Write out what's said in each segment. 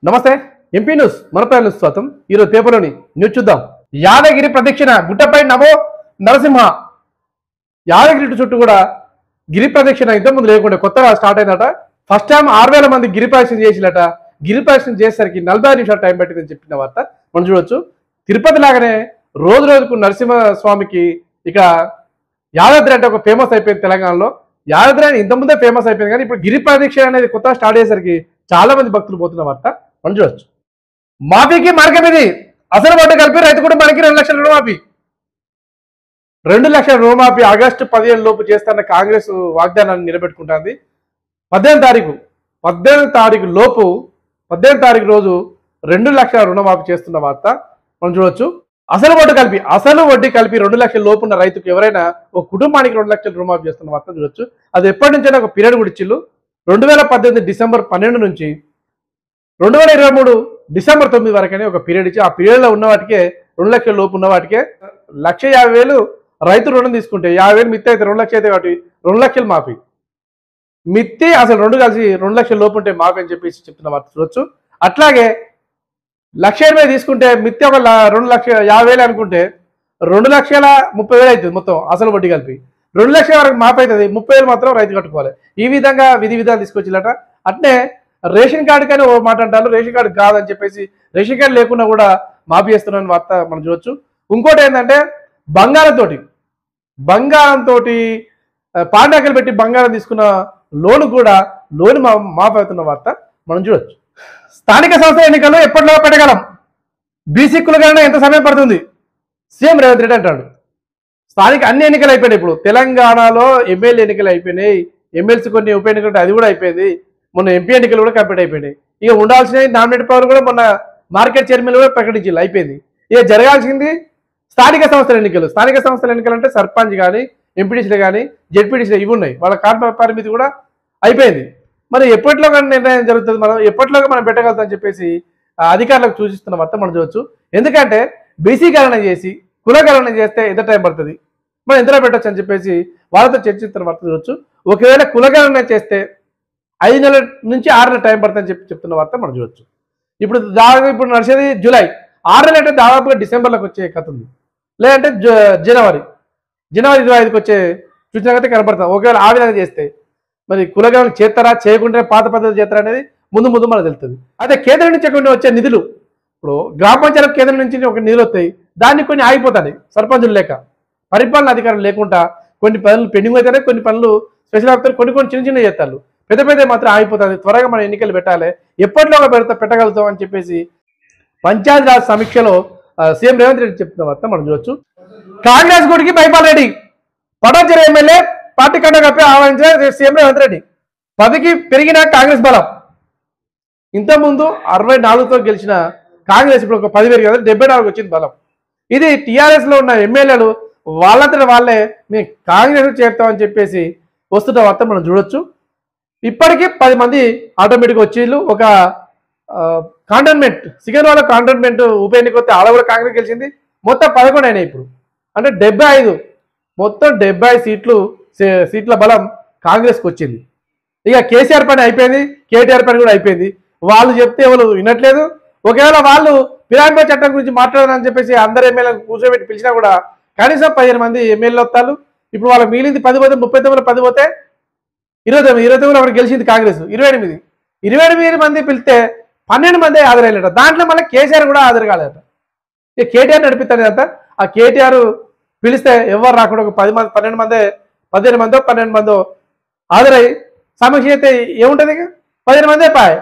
నమస్తే MP news మనపై స్వాగతం. ఈరోజు పేపర్లోని న్యూస్ చూద్దాం. యాదగిరి ప్రదక్షిణ గుట్టపై నమో నరసింహ. యాదగిరి చుట్టూ కూడా గిరి ప్రదక్షిణ ఇంతకుముందు లేకుండా కొత్తగా స్టార్ట్ అయిందట. ఫస్ట్ టైం 6,000 మంది గిరి ప్రదక్షిణ చేసినట. గిరి ప్రదక్షిణ చేసేసరికి 45 నిమిషాలు టైం పట్టిందని చెప్పిన వార్త మనం చూడవచ్చు. తిరుపతి లాగానే రోజు రోజుకు నరసింహస్వామికి ఇక యాదాద్రి అంటే ఒక ఫేమస్ అయిపోయింది తెలంగాణలో. యాదాద్రి అని ఇంతకుముందే ఫేమస్ అయిపోయింది, కానీ ఇప్పుడు గిరి ప్రదక్షిణ అనేది కొత్తగా స్టార్ట్ అయ్యేసరికి చాలా మంది భక్తులు పోతున్న వార్త మనం చూడవచ్చు. మాఫీకి మార్గం ఇది. అసలు వడ్డీ కలిపి రైతు కుటుంబానికి 2 లక్షల రుణమాఫీ. 2 లక్షల రుణమాఫీ ఆగస్టు 15 లోపు చేస్తున్న కాంగ్రెస్ వాగ్దానాన్ని నిలబెట్టుకుంటుంది. 18 తారీఖు లోపు 18 తారీఖు రోజు 2 లక్షల రుణమాఫీ చేస్తున్న వార్త మనం చూడవచ్చు. అసలు వడ్డీ కలిపి 2 లక్షల లోపు ఉన్న రైతుకు ఎవరైనా ఒక కుటుంబానికి 2 లక్షల రుణమాఫీ చేస్తున్న వార్త చూడవచ్చు. అది ఎప్పటి నుంచైనా ఒక పీరియడ్ కూడా ఇచ్చిళ్ళు. 2018 డిసెంబర్ 12 నుంచి 2023 డిసెంబర్ 9 వరకనే ఒక పీరియడ్ ఇచ్చి, ఆ పీరియడ్లో ఉన్న వాటికే 2 లక్షల లోపు ఉన్న వాటికే 1,50,000 రైతు రుణం తీసుకుంటే 50,000 మిత్తి అయితే 2 లక్షలు అయితే కాబట్టి 2 లక్షలు మాఫీ. మిత్తి అసలు 2 కలిసి 2 లక్షల లోపు ఉంటే మాఫీ అని చెప్పేసి చెప్తున్న వార్త చూడొచ్చు. అట్లాగే 1,80,000 తీసుకుంటే మిత్తి ఒక 2,50,000 అనుకుంటే 2,30,000 అవుతుంది మొత్తం అసలు వడ్డీ కలిపి. 2 లక్షల వరకు మాఫీ అవుతుంది. 30,000 మాత్రం రైతు కట్టుకోవాలి. ఈ విధంగా విధి విధాలు తీసుకొచ్చినట. అట్నే రేషన్ కార్డు కానీ ఓ మాట అంటారు, రేషన్ కార్డు కాదని చెప్పేసి రేషన్ కార్డు లేకుండా కూడా మాఫీ చేస్తున్న వార్త మనం చూడొచ్చు. ఇంకోటి ఏంటంటే బంగారంతో పాండాకలు పెట్టి బంగారం తీసుకున్న లోన్ మాఫీ అవుతున్న వార్త మనం చూడొచ్చు. స్థానిక సంస్థల ఎన్నికల్లో ఎప్పటిలో పెట్టగలం, బీసీ కులగణన ఎంత సమయం పడుతుంది, సీఎం రేవంత్ రెడ్డి అంటాడు. స్థానిక అన్ని ఎన్నికలు అయిపోయినాయి. ఇప్పుడు తెలంగాణలో ఎమ్మెల్యే ఎన్నికలు అయిపోయినాయి, ఎమ్మెల్సీ కొన్ని ఉప ఎన్నికలు అది కూడా అయిపోయింది. మొన్న ఎంపీ ఎన్నికలు కూడా కంప్లీట్ అయిపోయినాయి. ఇక ఉండాల్సిన నామినేట్ పవర్ కూడా మొన్న మార్కెట్ చైర్మన్ కూడా ప్రకటించారు, అయిపోయింది. ఇక జరగాల్సింది స్థానిక సంస్థల ఎన్నికలు. స్థానిక సంస్థల ఎన్నికలు అంటే సర్పంచ్ కానీ ఎంపీటీసీలు కానీ జెడ్పీటీసీలు ఇవి ఉన్నాయి. వాళ్ళ కాల పరిమితి కూడా అయిపోయింది. మరి ఎప్పటిలోగా నిర్ణయం జరుగుతుంది, మనం ఎప్పటిలోగా మనం పెట్టగలుగుతామని చెప్పేసి అధికారులకు సూచిస్తున్న వార్త మనం చూడవచ్చు. ఎందుకంటే బీసీ గణన చేసి కులగణన చేస్తే ఎంత టైం పడుతుంది, మనం ఎంతలో పెట్టచ్చు అని చెప్పేసి వాళ్ళతో చర్చిస్తున్న వార్త చూడవచ్చు. ఒకవేళ కులగణన చేస్తే 5 నెలల నుంచి 6 నెలల టైం పడుతుందని చెప్తున్న వార్త మనం చూడవచ్చు. ఇప్పుడు నడిచేది జూలై, 6 నెలలు అంటే దాదాపుగా డిసెంబర్లోకి వచ్చే కథ ఉంది, లేదంటే జనవరి 25కి వచ్చే సూచనకైతే కనపడుతుంది. ఒకవేళ ఆ విధంగా చేస్తే మరి కులగణన చేస్తారా చేయకుండా పాత పద్ధతులు చేస్తారా అనేది ముందు మనకు తెలుస్తుంది. అదే కేంద్రం నుంచి కొన్ని వచ్చే నిధులు, ఇప్పుడు గ్రామ పంచాయతీ కేంద్రం నుంచి ఒక నిధులు వస్తాయి, దాన్ని కొన్ని ఆగిపోతాయి సర్పంచులు లేక, పరిపాలన అధికారం లేకుండా. కొన్ని పనులు పెండింగ్ అవుతాయి, కొన్ని పనులు స్పెషల్ ఆఫీసర్ కొన్ని చిన్న చేస్తారు, పెద్ద మాత్రం ఆగిపోతుంది. త్వరగా మనం ఎన్నికలు పెట్టాలి, ఎప్పటిలోగా పెట్టగలుగుతాం అని చెప్పేసి పంచాయతీరాజ్ సమీక్షలో సీఎం రేవంత్ రెడ్డి చెప్తున్న వార్త మనం చూడవచ్చు. కాంగ్రెస్ గుడికి బైపాల్ రెడ్డి, పటాంజలి ఎమ్మెల్యే పార్టీ కండ కప్పి ఆహ్వానించిన సీఎం రేవంత్ రెడ్డి. 10కి పెరిగిన కాంగ్రెస్ బలం. ఇంతకుముందు 64తో గెలిచిన కాంగ్రెస్ ఇప్పుడు ఒక 10 పెరిగి 74 వచ్చింది బలం. ఇది టీఆర్ఎస్ లో ఉన్న ఎమ్మెల్యేలు వాళ్ళంతటా వాళ్ళే మేము కాంగ్రెస్ చేరుతామని చెప్పేసి వస్తున్న వార్త మనం చూడొచ్చు. ఇప్పటికీ 10 మంది ఆటోమేటిక్గా వచ్చేళ్ళు. ఒక కాంటోన్మెంట్ సికింద్రాబాద్ కాంటోన్మెంట్ ఉప ఎన్నిక వస్తే ఆడ కూడా కాంగ్రెస్ గెలిచింది. మొత్తం 11 అయినాయి ఇప్పుడు, అంటే 75 మొత్తం 70 సీట్ల బలం కాంగ్రెస్కి వచ్చింది. ఇక కేసీఆర్ పని అయిపోయింది, కేటీఆర్ పని కూడా అయిపోయింది. వాళ్ళు చెప్తే ఎవరు వినట్లేదు. ఒకవేళ వాళ్ళు ఫిరాయింపు చట్టం గురించి మాట్లాడాలని చెప్పేసి అందరు ఎమ్మెల్యేలు కూర్చోబెట్టి పిలిచినా కూడా కనీసం 15 మంది ఎమ్మెల్యేలు వస్తారు. ఇప్పుడు వాళ్ళకి మిగిలింది 10 పోతే 39 10 పోతే 29 అక్కడ గెలిచింది కాంగ్రెస్. 28 మంది పిలిస్తే 12 మంది హాజరయ్యారట. దాంట్లో మళ్ళీ కేసీఆర్ కూడా హాజరు కాలేదట. ఇక కేటీఆర్ నడిపిస్తాను అంతా. ఆ కేటీఆర్ పిలిస్తే ఎవరు రాకుండా ఒక 10 మంది 12 మందో 12 మందో హాజరై సమీక్ష అయితే ఏముంటుంది, ఇక 15 మందే పాయ్.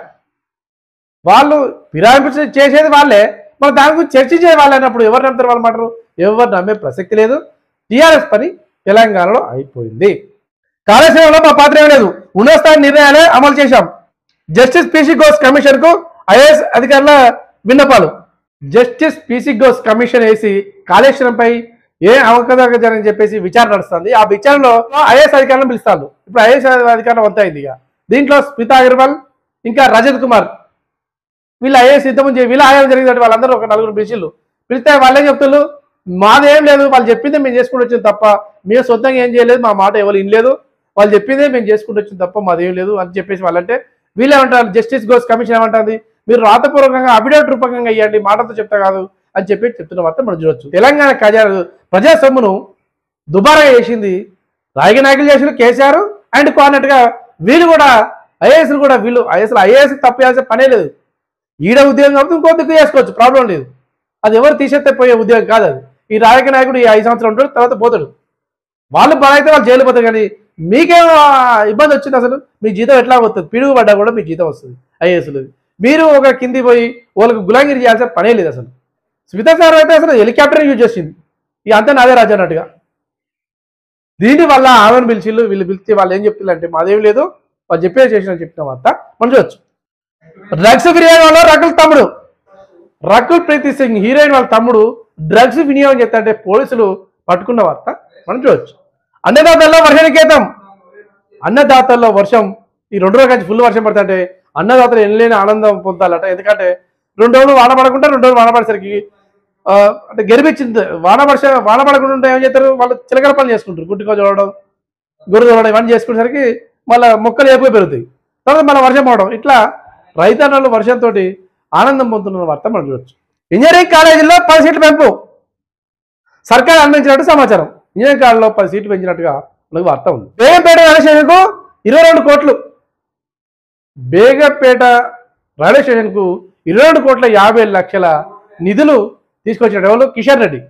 వాళ్ళు ఫిరాయింపు చేసేది వాళ్ళే, మరి దాని గురించి చర్చించేది వాళ్ళే అన్నప్పుడు ఎవరు నమ్ముతారు వాళ్ళ మాటలు? ఎవరు నమ్మే ప్రసక్తి లేదు. టీఆర్ఎస్ పని తెలంగాణలో అయిపోయింది. కార్యక్రమంలో మా పాత్ర ఏమీ లేదు, ఉన్నత స్థాయి నిర్ణయాలే అమలు చేశాం. జస్టిస్ పీసీ ఘోష్ కమిషన్ కు ఐఏఎస్ అధికారుల విన్నపాలు. జస్టిస్ పీసీ ఘోష్ కమిషన్ వేసి కాళేశ్వరంపై ఏ అవకతవకలు జరిగిందని చెప్పేసి విచారణ నడుస్తుంది. ఆ విచారణలో ఐఏఎస్ అధికారులను పిలుస్తారు. ఇప్పుడు ఐఏఎస్ అధికారులు వంత అయింది. ఇక దీంట్లో స్మితా అగర్వాల్ ఇంకా రజత్ కుమార్ వీళ్ళు ఐఏఎస్ ఇంతకుముందు వీళ్ళు ఆయాసం జరిగిందంటే వాళ్ళందరూ ఒక 4 పిలిచిళ్ళు. పిలిస్తే వాళ్ళే చెప్తున్నారు మాదేం లేదు, వాళ్ళు చెప్పిందే మేము చేసుకుంటూ వచ్చింది తప్ప మేము సొంతంగా ఏం చేయలేదు, మా మాట ఎవరు వినలేదు, వాళ్ళు చెప్పిందే మేము చేసుకుంటూ వచ్చింది తప్ప మాదేం లేదు అని చెప్పేసి వాళ్ళంటే వీళ్ళేమంటారు, జస్టిస్ ఘోష్ కమిషన్ ఏమంటుంది, మీరు రాతపూర్వకంగా అఫిడవిట్ రూపకంగా ఇవ్వండి, మాటతో చెప్తా కాదు అని చెప్తున్న వార్త మనం చూడొచ్చు. తెలంగాణ ప్రజా సొమ్మును దుబారా చేసింది రాజకీయ నాయకులు చేసిన కేసీఆర్ అండ్ కోనట్టుగా వీళ్ళు కూడా ఐఏఎస్లు కూడా ఐఏఎస్ తప్పు చేయాల్సిన పనే లేదు. ఈడ ఉద్యోగం కాబట్టి ఇంకో దిక్కు చేసుకోవచ్చు, ప్రాబ్లం లేదు. అది ఎవరు తీసేస్తే పోయే ఉద్యోగం కాదు అది. ఈ రాజకీయ నాయకుడు ఈ 5 సంవత్సరాలు ఉంటాడు, తర్వాత పోతాడు. వాళ్ళు బలైతే వాళ్ళు జైలు పోతారు. కానీ మీకేం ఇబ్బంది వచ్చింది? అసలు మీ జీతం ఎట్లా వస్తుంది? పిడుగు పడ్డా కూడా మీ జీతం వస్తుంది ఐఏఎస్లు. మీరు ఒక కింది పోయి వాళ్ళకి గులాంగిరి చేయాల్సిన పనే లేదు అసలు. స్మితా సార్ అయితే అసలు హెలికాప్టర్ యూజ్ చేసింది, ఇక అంతా నాదే రాజు అన్నట్టుగా. దీనివల్ల ఆమెను వీళ్ళు పిలిచి వాళ్ళు ఏం చెప్తున్నారు అంటే మాదేం లేదు, వాళ్ళు చెప్పిన వార్త మనం చూడొచ్చు. డ్రగ్స్ వినియోగంలో రకుల్ ప్రీతి సింగ్ హీరోయిన్ వాళ్ళ తమ్ముడు డ్రగ్స్ వినియోగం చేస్తారంటే పోలీసులు పట్టుకున్న వార్త మనం చూడొచ్చు. అన్నదాతల్లో వర్షనికేతం, అన్నదాతల్లో వర్షం ఈ 2 రోజుల నుంచి ఫుల్ వర్షం పడుతుంటే అన్నదాతలు ఎనలేని ఆనందం పొందాలట. ఎందుకంటే 2 రోజులు వాన పడకుండా 2 రోజులు వాన పడేసరికి అంటే గెలిపించింది. వాన పడకుండా ఉంటే ఏం చేస్తారు, వాళ్ళు చిలకల పనులు చేసుకుంటారు, గుడ్డుకో చూడడం, గొర్రె చూడడం, ఇవన్నీ చేసుకునేసరికి మళ్ళీ మొక్కలు ఎక్కువ పెరుగుతాయి, తర్వాత మళ్ళీ వర్షం పడడం. ఇట్లా రైతన్నలు వర్షంతో ఆనందం పొందుతున్న వార్త మనం చూడొచ్చు. ఇంజనీరింగ్ కాలేజీల్లో 10 సీట్లు పెంపు సర్కార్ అనుమతించినట్టు సమాచారం. ఇంజనీరింగ్ కాలేజీలో 10 సీట్లు పెంచినట్టుగా మనకు వార్త ఉంది. బేగంపేట రైల్వే స్టేషన్కు 22 కోట్లు. బేగంపేట రైల్వే స్టేషన్కు 22,50,00,000 నిధులు తీసుకొచ్చిన ఎవరు? కిషన్ రెడ్డి.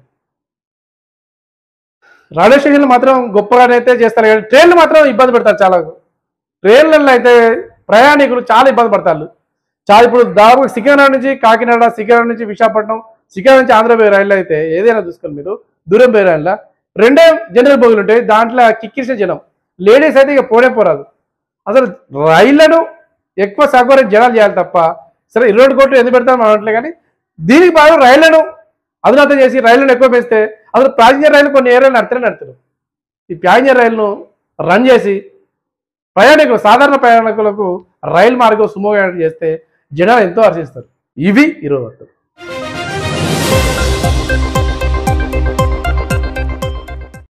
రైల్వే స్టేషన్లు మాత్రం గొప్పగానైతే చేస్తారు కానీ ట్రైన్లు మాత్రం ఇబ్బంది పెడతారు. చాలా ట్రైన్లలో అయితే ప్రయాణికులు చాలా ఇబ్బంది పడతారు. ఇప్పుడు దాదాపు సికింద్రాబాద్ నుంచి కాకినాడ, సికింద్రాబాద్ నుంచి విశాఖపట్నం, సికింద్రాబాద్ నుంచి ఆంధ్రప్రదేశ్ రైళ్ళు అయితే ఏదైనా చూసుకోండి మీరు, దూరం పోయే రైళ్ళ 2 జనరల్ బోగులు ఉంటాయి. దాంట్లో కిక్కిరిసిన జనం, లేడీస్ అయితే ఇక పోరాదు. అసలు రైళ్లను ఎక్కువ సౌకర్యం జనాలు చేయాలి తప్ప సరే 22 కోట్లు ఎందుకు పెడతాం మనం అనట్లే. కానీ దీనికి బాగా రైళ్లను అధునాతం చేసి రైళ్లను ఎక్కువ పెంచితే అసలు ప్యాసింజర్ రైలు కొన్ని ఏరియాలు నడతారు. ఈ ప్యాసింజర్ రైలును రన్ చేసి సాధారణ ప్రయాణికులకు రైలు మార్గం సుమోగా చేస్తే జనాలు ఎంతో హర్షిస్తారు. ఇవి ఈరోజు.